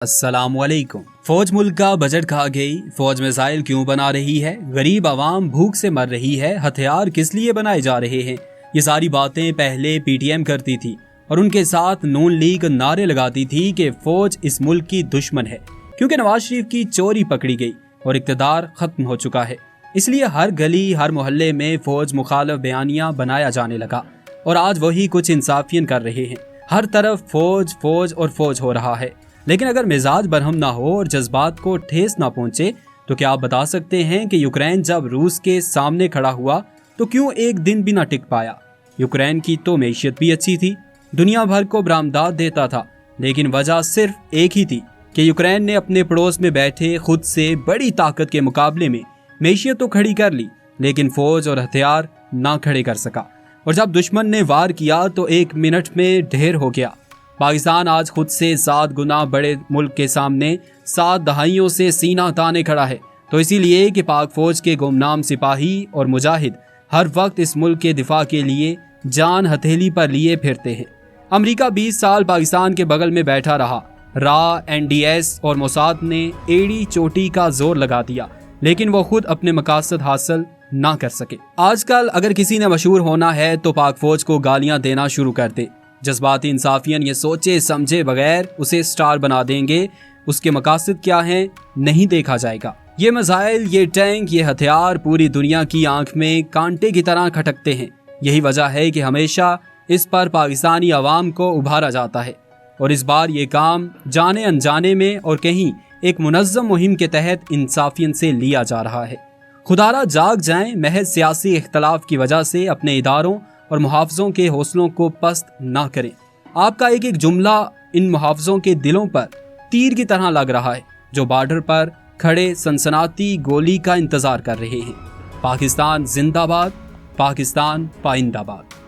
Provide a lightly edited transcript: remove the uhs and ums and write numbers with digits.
अस्सलाम वालेकुम। फौज मुल्क का बजट खा गई, फौज मिसाइल क्यों बना रही है, गरीब आवाम भूख से मर रही है, हथियार किस लिए बनाए जा रहे हैं, ये सारी बातें पहले पीटीएम करती थी और उनके साथ नून लीग नारे लगाती थी कि फौज इस मुल्क की दुश्मन है, क्योंकि नवाज शरीफ की चोरी पकड़ी गई और इक़्तिदार खत्म हो चुका है। इसलिए हर गली हर मोहल्ले में फौज मुखालिफ बयानियां बनाया जाने लगा और आज वही कुछ इंसाफियन कर रहे हैं। हर तरफ फौज फौज और फौज हो रहा है। लेकिन अगर मिजाज बरहम ना हो और जज्बात को ठेस ना पहुंचे तो क्या आप बता सकते हैं कि यूक्रेन जब रूस के सामने खड़ा हुआ तो क्यों एक दिन भी ना टिक पाया। यूक्रेन की तो मैशियत भी अच्छी थी, दुनिया भर को बरामदात देता था, लेकिन वजह सिर्फ एक ही थी कि यूक्रेन ने अपने पड़ोस में बैठे खुद से बड़ी ताकत के मुकाबले में मैशियत तो खड़ी कर ली, लेकिन फौज और हथियार ना खड़े कर सका। और जब दुश्मन ने वार किया तो 1 मिनट में ढेर हो गया। पाकिस्तान आज खुद से 7 गुना बड़े मुल्क के सामने 7 दहाइयों से सीना ताने खड़ा है, तो इसीलिए कि पाक फौज के गुमनाम सिपाही और मुजाहिद हर वक्त इस मुल्क के दिफा के लिए जान हथेली पर लिए फिरते हैं। अमेरिका 20 साल पाकिस्तान के बगल में बैठा रहा, रा, एनडीएस और मोसाद ने एड़ी चोटी का जोर लगा दिया, लेकिन वो खुद अपने मकासद हासिल ना कर सके। आजकल अगर किसी ने मशहूर होना है तो पाक फौज को गालियां देना शुरू कर दे। जज्बाती इंसाफियन ये सोचे समझे बगैर उसे स्टार बना देंगे। उसके मकासद क्या हैं नहीं देखा जाएगा। ये मिसाइल, ये टैंक, ये हथियार पूरी दुनिया की आंख में कांटे की तरह खटकते हैं। यही वजह है कि हमेशा इस पर पाकिस्तानी अवाम को उभारा जाता है और इस बार ये काम जाने अनजाने में और कहीं एक मुनज़्ज़म मुहिम के तहत इंसाफियन से लिया जा रहा है। खुदारा जाग जाएं, महज सियासी इख्तलाफ की वजह से अपने इदारों और मुहाफ़िज़ों के हौसलों को पस्त ना करें। आपका एक एक जुमला इन मुहाफ़िज़ों के दिलों पर तीर की तरह लग रहा है, जो बॉर्डर पर खड़े सनसनाती गोली का इंतज़ार कर रहे हैं। पाकिस्तान जिंदाबाद, पाकिस्तान पाइंदाबाद।